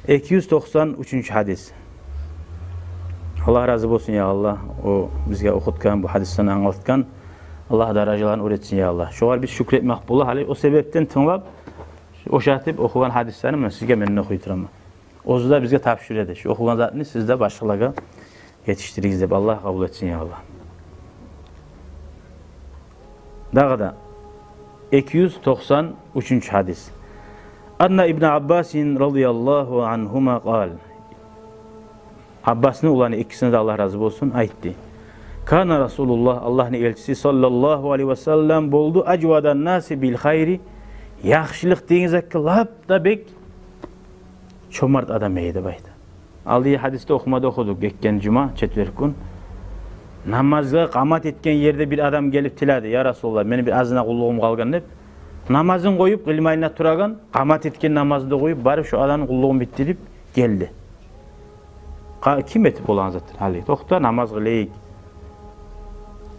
293 hadis. Allah razı olsun ya Allah. O bizge okutkan, bu hadisten anlatkan. Allah darajalarını öğretsin ya Allah. Şoğar biz şükretmek bulu hali. O sebepten tınlap, o şartip okugan hadislerini ben sizge menine okuyturam. Ozu da bizge tapşır edi. Şu okugan zatını siz de başkalarına yetiştiririz deyip Allah kabul etsin ya Allah. Daha da 293 hadis. Anna İbn Abbasin radıyallahu anhuma qal. Abbas'ın ulanı ikisine de Allah razı olsun aytti. Kana Resulullah Allah'ın elçisi sallallahu aleyhi ve sellem boldu acvadan nasi bil hayri. Yaxşılık deyinizek lap da bek çomart adam eydi baydı. Aldığı hadiste okumada okuduk geçen cuma çetver gün. Namazga qamat etken yerde bir adam gelip tiladi. Ya Resulullah meni bir azına kulluğum kalgan dep. Namazın koyup ilmayına turagan, qamat etken namazı da koyup barıp şu adamın kulluğunu bitirip geldi. Kim etip olan zaten hali? Toxta namaz kılıyık.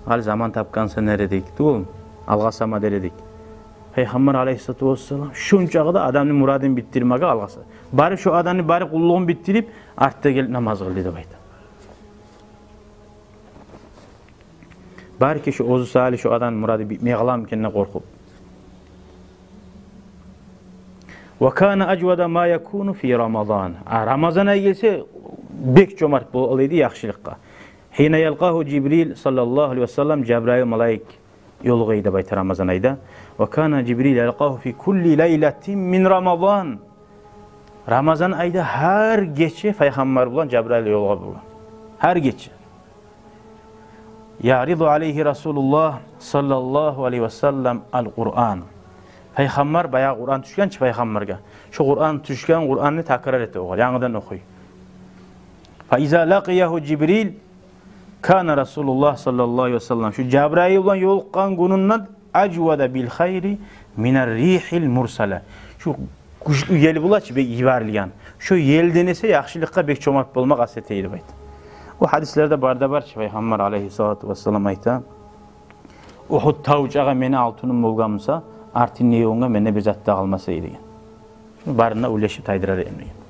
Hal zaman tapkansa neredik? Doğum. Algasama deredik. Peygamber aleyhissalatu vesselam şuncağı da adamın muradını bitirmeye algasa. Bari şu adamı bari kulluğunu bitirip artta gelip namaz kıldı bayda. Bari ki şu ozu sali şu adamın muradı bitmeye kalam kendine korkup. Ve kana acvada ma yakunu fi Ramazan. Ramazana gelse bek cömert olaydı yaxşılıkka. Hine yalqahu Cibril sallallahu aleyhi ve sellem Cebrail malaik yolğuydu bayta Ramazan ayda. Ve kana Cibril yalqahu fi kulli leyletin min Ramazan. Ramazan ayda her gece Peygamber bulan Cebrail yolğa bulan. Her gece. Ya'ridu aleyhi Resulullah sallallahu aleyhi ve sellem al-Qur'an. Peygamber bayağı Kur'an düşken ki Peygamber'e. Şu Kur'an düşken Kur'an'ı tekrar etti oğul. Yanıdan okuy. Fa iza laqiyahu Cibril kana Resulullah sallallahu aleyhi ve sellem. Şu Cebrail olan yolqan gününden acvada bil hayri minar rihil mursala. Şu kuşlu yel bulaç be yivarlayan. Şu yel denese yaxşılıkka bek çomak bolmak aseteydi bayt. O hadislerde barda var ki Peygamber aleyhissalatu vesselam ayta. Uhud tavcağa meni altınım bolgamsa Artin neyonga menne bir zatta kalmasaydı. Barına ulaşıp taydırar emreyin.